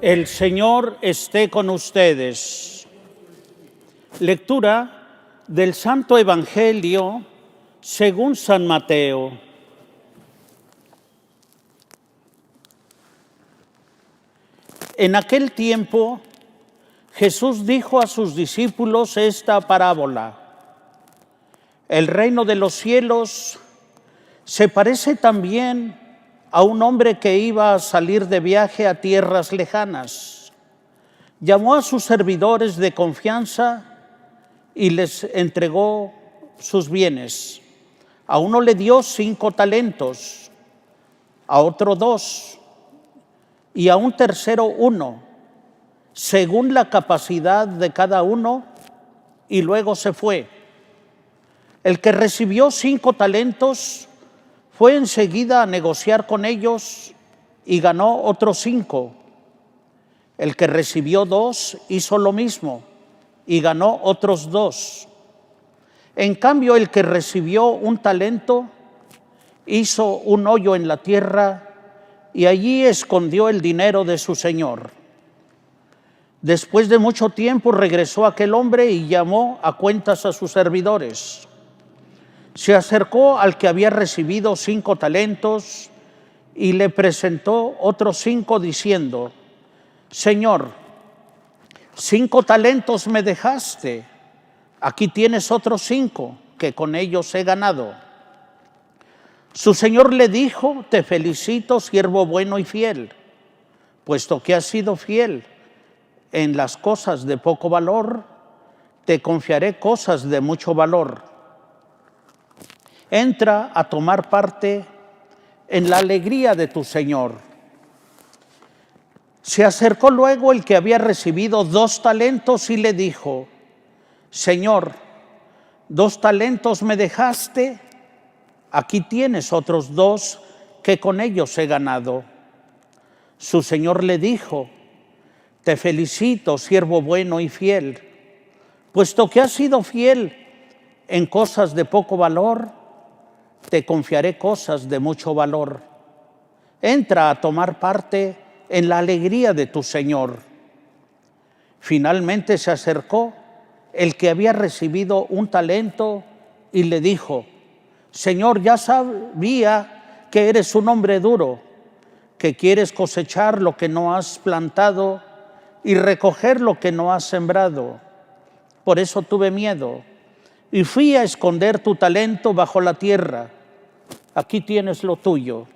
El Señor esté con ustedes. Lectura del Santo Evangelio según San Mateo. En aquel tiempo, Jesús dijo a sus discípulos esta parábola: el reino de los cielos se parece también a un hombre que iba a salir de viaje a tierras lejanas. Llamó a sus servidores de confianza y les entregó sus bienes. A uno le dio 5 talentos, a otro 2 y a un tercero 1, según la capacidad de cada uno, y luego se fue. El que recibió 5 talentos fue enseguida a negociar con ellos y ganó otros 5. El que recibió 2 hizo lo mismo y ganó otros 2. En cambio, el que recibió un talento hizo un hoyo en la tierra y allí escondió el dinero de su señor. Después de mucho tiempo regresó aquel hombre y llamó a cuentas a sus servidores. Se acercó al que había recibido 5 talentos y le presentó otros 5 diciendo: Señor, 5 talentos me dejaste, aquí tienes otros 5 que con ellos he ganado. Su señor le dijo: te felicito, siervo bueno y fiel, puesto que has sido fiel en las cosas de poco valor, te confiaré cosas de mucho valor. Entra a tomar parte en la alegría de tu señor. Se acercó luego el que había recibido 2 talentos y le dijo: Señor, 2 talentos me dejaste, aquí tienes otros 2 que con ellos he ganado. Su señor le dijo: te felicito, siervo bueno y fiel, puesto que has sido fiel en cosas de poco valor, te confiaré cosas de mucho valor. Entra a tomar parte en la alegría de tu señor. Finalmente se acercó el que había recibido un talento y le dijo: Señor, ya sabía que eres un hombre duro, que quieres cosechar lo que no has plantado y recoger lo que no has sembrado. Por eso tuve miedo y fui a esconder tu talento bajo la tierra. Aquí tienes lo tuyo.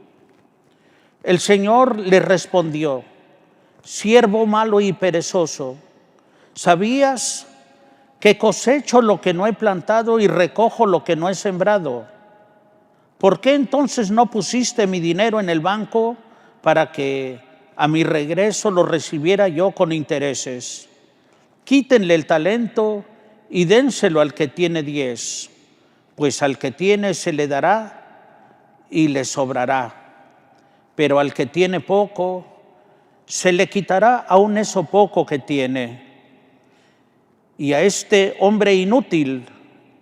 El Señor le respondió: siervo malo y perezoso, ¿sabías que cosecho lo que no he plantado y recojo lo que no he sembrado? ¿Por qué entonces no pusiste mi dinero en el banco para que a mi regreso lo recibiera yo con intereses? Quítenle el talento y dénselo al que tiene 10, pues al que tiene se le dará y le sobrará, pero al que tiene poco se le quitará aún eso poco que tiene. Y a este hombre inútil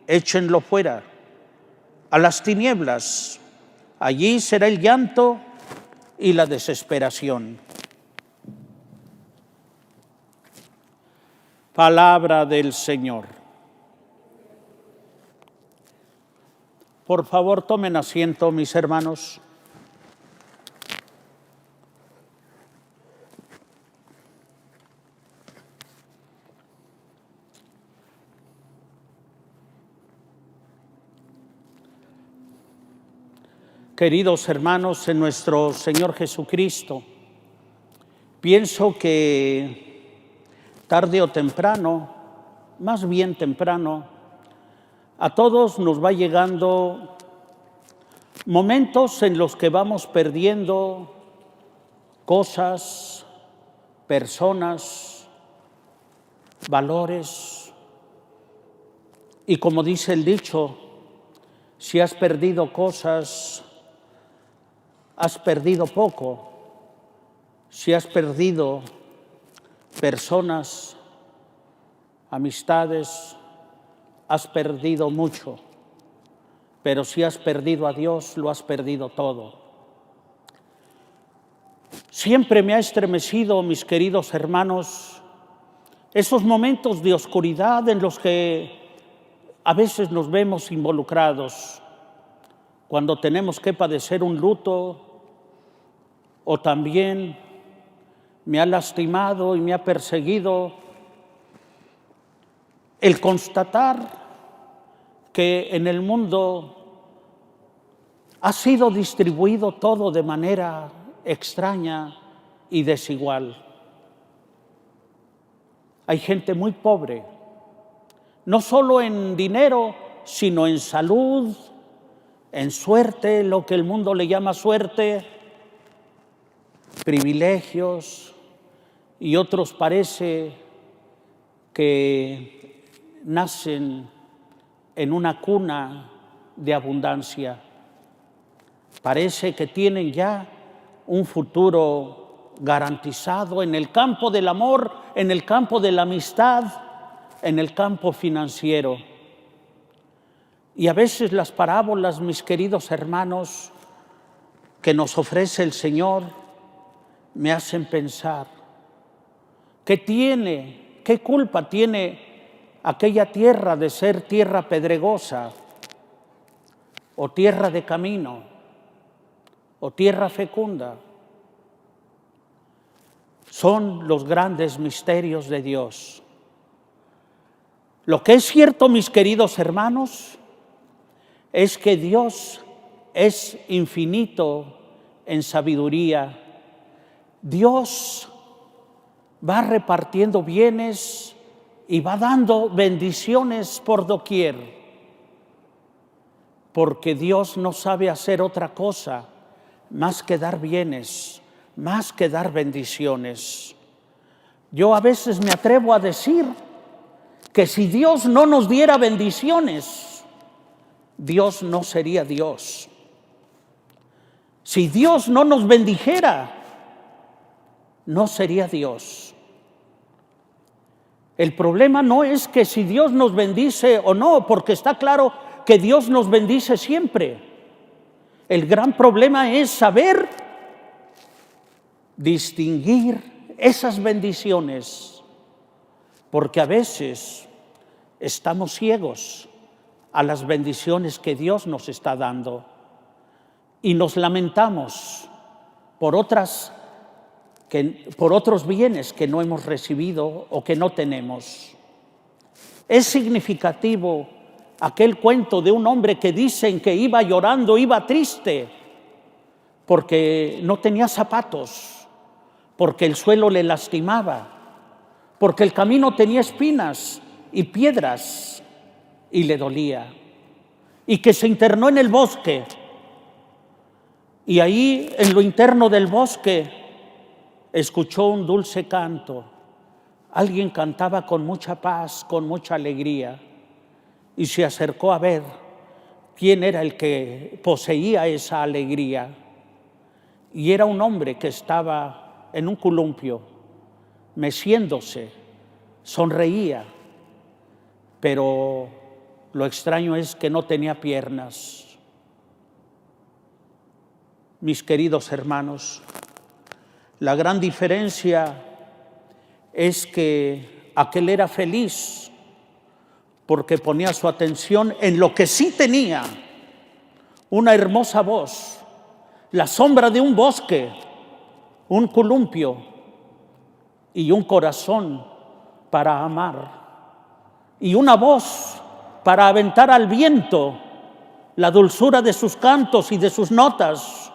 échenlo fuera, a las tinieblas. Allí será el llanto y la desesperación. Palabra del Señor. Por favor, tomen asiento, mis hermanos. Queridos hermanos en nuestro Señor Jesucristo, pienso que tarde o temprano, más bien temprano, a todos nos va llegando momentos en los que vamos perdiendo cosas, personas, valores. Y como dice el dicho, si has perdido cosas, has perdido poco. Si has perdido personas, amistades, has perdido mucho. Pero si has perdido a Dios, lo has perdido todo. Siempre me ha estremecido, mis queridos hermanos, esos momentos de oscuridad en los que a veces nos vemos involucrados, cuando tenemos que padecer un luto, o también me ha lastimado y me ha perseguido el constatar que en el mundo ha sido distribuido todo de manera extraña y desigual. Hay gente muy pobre, no solo en dinero, sino en salud, en suerte, lo que el mundo le llama suerte, privilegios, y otros parece que nacen en una cuna de abundancia. Parece que tienen ya un futuro garantizado en el campo del amor, en el campo de la amistad, en el campo financiero. Y a veces las parábolas, mis queridos hermanos, que nos ofrece el Señor, me hacen pensar, ¿qué culpa tiene aquella tierra de ser tierra pedregosa, o tierra de camino, o tierra fecunda? Son los grandes misterios de Dios. Lo que es cierto, mis queridos hermanos, es que Dios es infinito en sabiduría. Dios va repartiendo bienes y va dando bendiciones por doquier, porque Dios no sabe hacer otra cosa más que dar bienes, más que dar bendiciones. Yo a veces me atrevo a decir que si Dios no nos diera bendiciones, Dios no sería Dios. Si Dios no nos bendijera, no sería Dios. El problema no es que si Dios nos bendice o no, porque está claro que Dios nos bendice siempre. El gran problema es saber distinguir esas bendiciones, porque a veces estamos ciegos a las bendiciones que Dios nos está dando y nos lamentamos por otros bienes que no hemos recibido o que no tenemos. Es significativo aquel cuento de un hombre que dicen que iba llorando, iba triste, porque no tenía zapatos, porque el suelo le lastimaba, porque el camino tenía espinas y piedras y le dolía, y que se internó en el bosque, y ahí en lo interno del bosque escuchó un dulce canto. Alguien cantaba con mucha paz, con mucha alegría, y se acercó a ver quién era el que poseía esa alegría. Y era un hombre que estaba en un columpio, meciéndose, sonreía, pero lo extraño es que no tenía piernas. Mis queridos hermanos, la gran diferencia es que aquel era feliz porque ponía su atención en lo que sí tenía: una hermosa voz, la sombra de un bosque, un columpio y un corazón para amar, y una voz para aventar al viento la dulzura de sus cantos y de sus notas.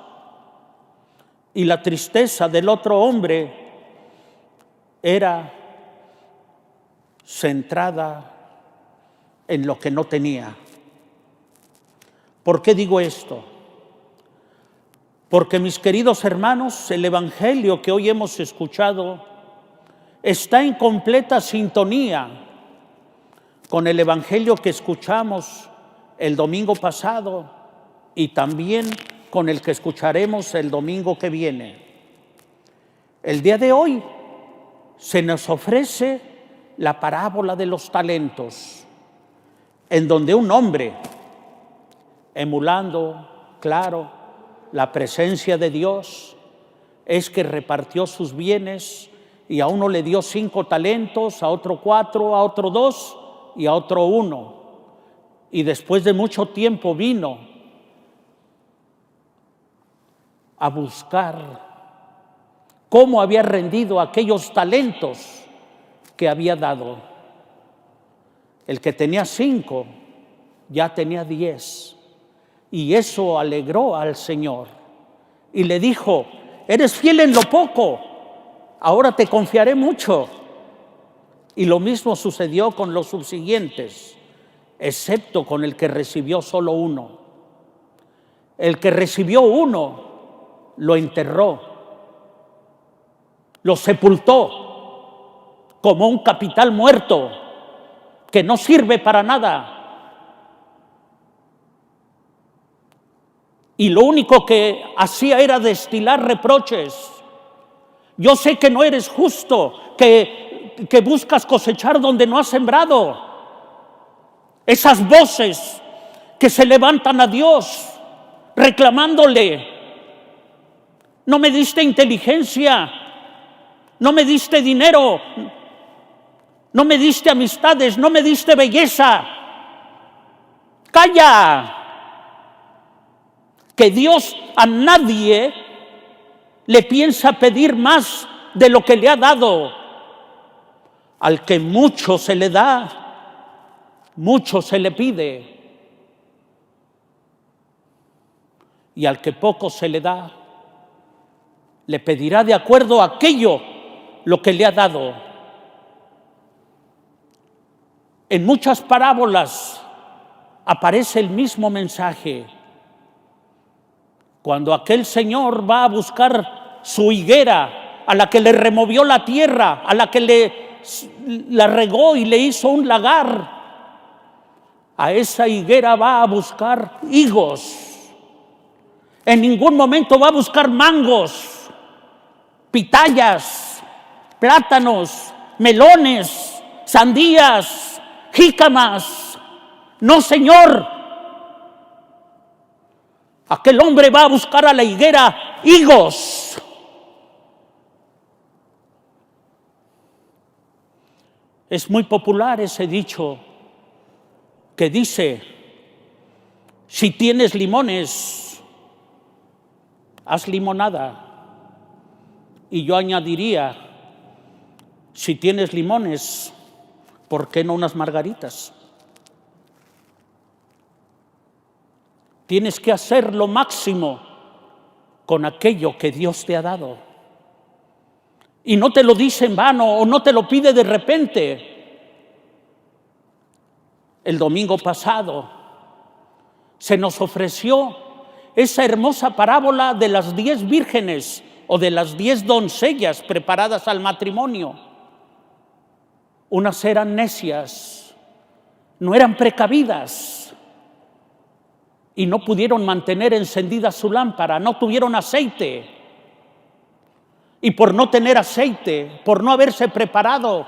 Y la tristeza del otro hombre era centrada en lo que no tenía. ¿Por qué digo esto? Porque, mis queridos hermanos, el Evangelio que hoy hemos escuchado está en completa sintonía con el Evangelio que escuchamos el domingo pasado y también con el que escucharemos el domingo que viene. El día de hoy se nos ofrece la parábola de los talentos, en donde un hombre, emulando, claro, la presencia de Dios, es que repartió sus bienes y a uno le dio 5 talentos, a otro 4, a otro 2 y a otro 1. Y después de mucho tiempo vino a buscar cómo había rendido aquellos talentos que había dado. El que tenía 5 ya tenía 10, y eso alegró al Señor. Y le dijo: eres fiel en lo poco, ahora te confiaré mucho. Y lo mismo sucedió con los subsiguientes, excepto con el que recibió solo 1. El que recibió 1 lo enterró, lo sepultó como un capital muerto que no sirve para nada. Y lo único que hacía era destilar reproches. Yo sé que no eres justo, que buscas cosechar donde no has sembrado. Esas voces que se levantan a Dios reclamándole: no me diste inteligencia, no me diste dinero, no me diste amistades, no me diste belleza. ¡Calla! Que Dios a nadie le piensa pedir más de lo que le ha dado. Al que mucho se le da, mucho se le pide. Y al que poco se le da, le pedirá de acuerdo a aquello lo que le ha dado. En muchas parábolas aparece el mismo mensaje. Cuando aquel señor va a buscar su higuera, a la que le removió la tierra, a la que la regó y le hizo un lagar, a esa higuera va a buscar higos. En ningún momento va a buscar mangos, pitayas, plátanos, melones, sandías, jícamas. No, Señor. Aquel hombre va a buscar a la higuera higos. Es muy popular ese dicho que dice: si tienes limones, haz limonada. Y yo añadiría: si tienes limones, ¿por qué no unas margaritas? Tienes que hacer lo máximo con aquello que Dios te ha dado. Y no te lo dice en vano o no te lo pide de repente. El domingo pasado se nos ofreció esa hermosa parábola de las 10 vírgenes o de las 10 doncellas preparadas al matrimonio. Unas eran necias, no eran precavidas, y no pudieron mantener encendida su lámpara, no tuvieron aceite. Y por no tener aceite, por no haberse preparado,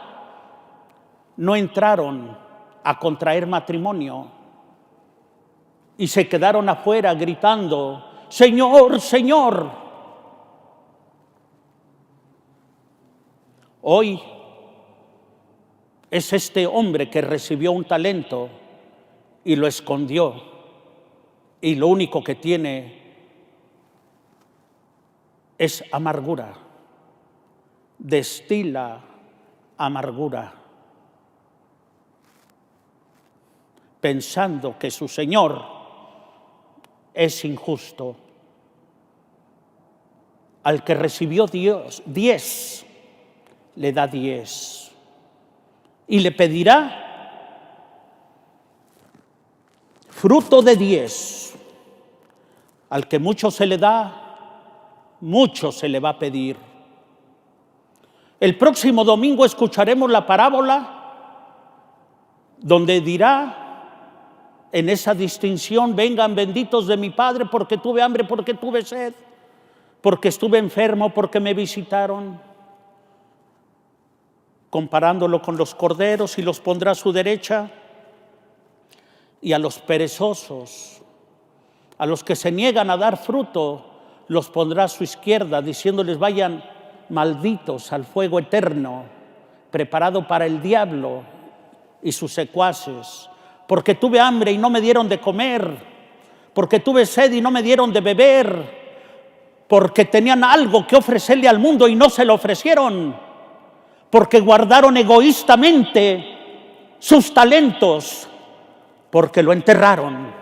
no entraron a contraer matrimonio. Y se quedaron afuera gritando: Señor, Señor. Hoy es este hombre que recibió un talento y lo escondió. Y lo único que tiene es amargura. Destila amargura, pensando que su Señor es injusto. Al que recibió Dios 10, le da 10. Y le pedirá fruto de 10. Al que mucho se le da, mucho se le va a pedir. El próximo domingo escucharemos la parábola donde dirá en esa distinción: vengan benditos de mi Padre, porque tuve hambre, porque tuve sed, porque estuve enfermo, porque me visitaron. Comparándolo con los corderos, y los pondrá a su derecha. Y a los perezosos, a los que se niegan a dar fruto, los pondrá a su izquierda, diciéndoles: vayan malditos al fuego eterno, preparado para el diablo y sus secuaces. Porque tuve hambre y no me dieron de comer, porque tuve sed y no me dieron de beber, porque tenían algo que ofrecerle al mundo y no se lo ofrecieron, porque guardaron egoístamente sus talentos, porque lo enterraron.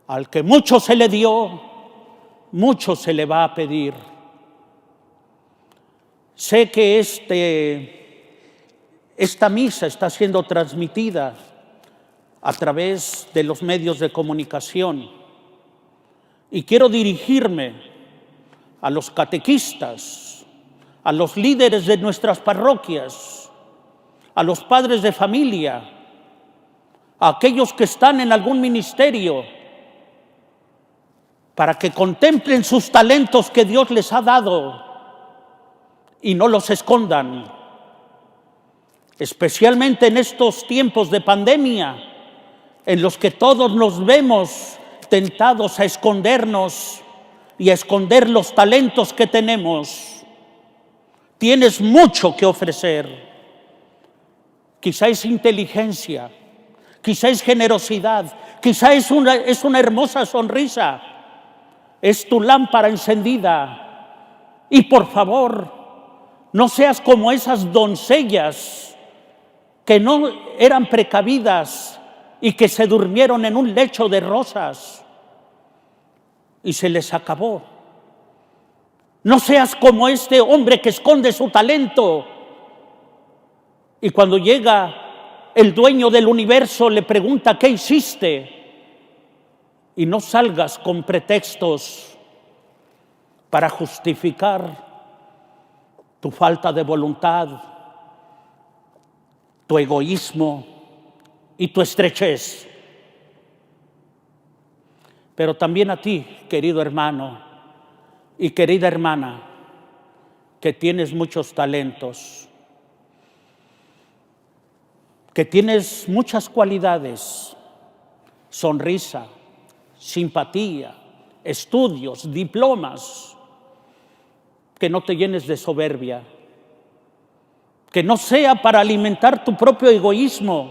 Al que mucho se le dio, mucho se le va a pedir. Sé que esta misa está siendo transmitida a través de los medios de comunicación y quiero dirigirme a los catequistas, a los líderes de nuestras parroquias, a los padres de familia, a aquellos que están en algún ministerio, para que contemplen sus talentos que Dios les ha dado y no los escondan. Especialmente en estos tiempos de pandemia, en los que todos nos vemos tentados a escondernos y a esconder los talentos que tenemos. Tienes mucho que ofrecer. Quizá es inteligencia, quizá es generosidad, quizá es una hermosa sonrisa, es tu lámpara encendida. Y por favor, no seas como esas doncellas que no eran precavidas y que se durmieron en un lecho de rosas y se les acabó. No seas como este hombre que esconde su talento y cuando llega el dueño del universo le pregunta: ¿qué hiciste? Y no salgas con pretextos para justificar tu falta de voluntad, tu egoísmo y tu estrechez. Pero también a ti, querido hermano y querida hermana, que tienes muchos talentos, que tienes muchas cualidades: sonrisa, simpatía, estudios, diplomas. Que no te llenes de soberbia, que no sea para alimentar tu propio egoísmo,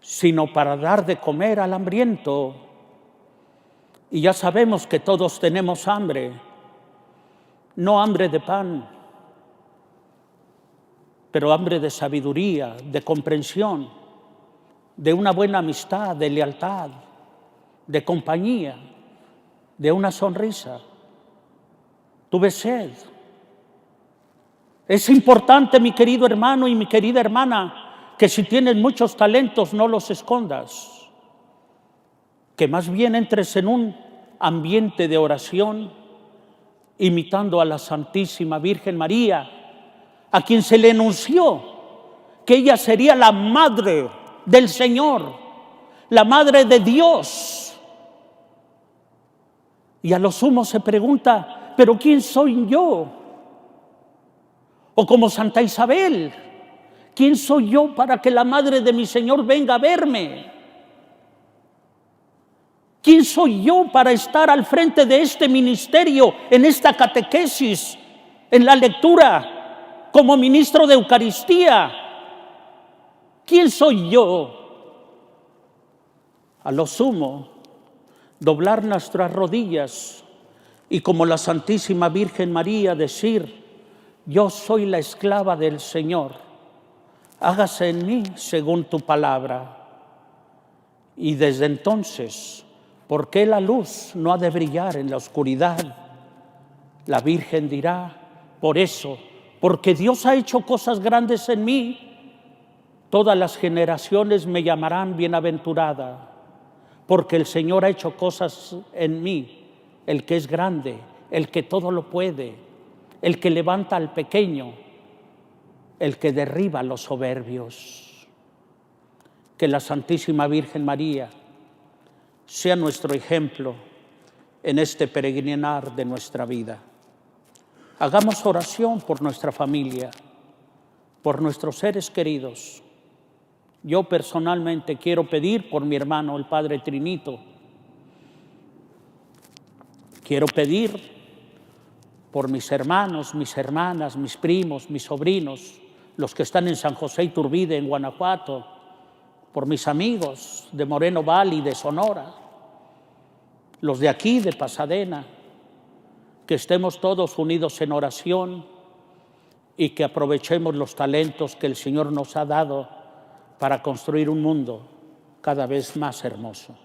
sino para dar de comer al hambriento. Y ya sabemos que todos tenemos hambre, no hambre de pan, pero hambre de sabiduría, de comprensión, de una buena amistad, de lealtad, de compañía, de una sonrisa. Tuve sed. Es importante, mi querido hermano y mi querida hermana, que si tienes muchos talentos no los escondas, que más bien entres en un ambiente de oración, imitando a la Santísima Virgen María, a quien se le anunció que ella sería la madre del Señor, la madre de Dios. Y a lo sumo se pregunta: ¿pero quién soy yo? O como Santa Isabel, ¿quién soy yo para que la madre de mi Señor venga a verme? ¿Quién soy yo para estar al frente de este ministerio, en esta catequesis, en la lectura, como ministro de Eucaristía? ¿Quién soy yo? A lo sumo, doblar nuestras rodillas y como la Santísima Virgen María decir: yo soy la esclava del Señor, hágase en mí según tu palabra. Y desde entonces, ¿por qué la luz no ha de brillar en la oscuridad? La Virgen dirá: por eso, porque Dios ha hecho cosas grandes en mí, todas las generaciones me llamarán bienaventurada, porque el Señor ha hecho cosas en mí, el que es grande, el que todo lo puede, el que levanta al pequeño, el que derriba a los soberbios. Que la Santísima Virgen María sea nuestro ejemplo en este peregrinar de nuestra vida. Hagamos oración por nuestra familia, por nuestros seres queridos. Yo personalmente quiero pedir por mi hermano, el Padre Trinito, Quiero pedir por mis hermanos, mis hermanas, mis primos, mis sobrinos, los que están en San José Iturbide, en Guanajuato, por mis amigos de Moreno Valley, de Sonora, los de aquí, de Pasadena, que estemos todos unidos en oración y que aprovechemos los talentos que el Señor nos ha dado para construir un mundo cada vez más hermoso.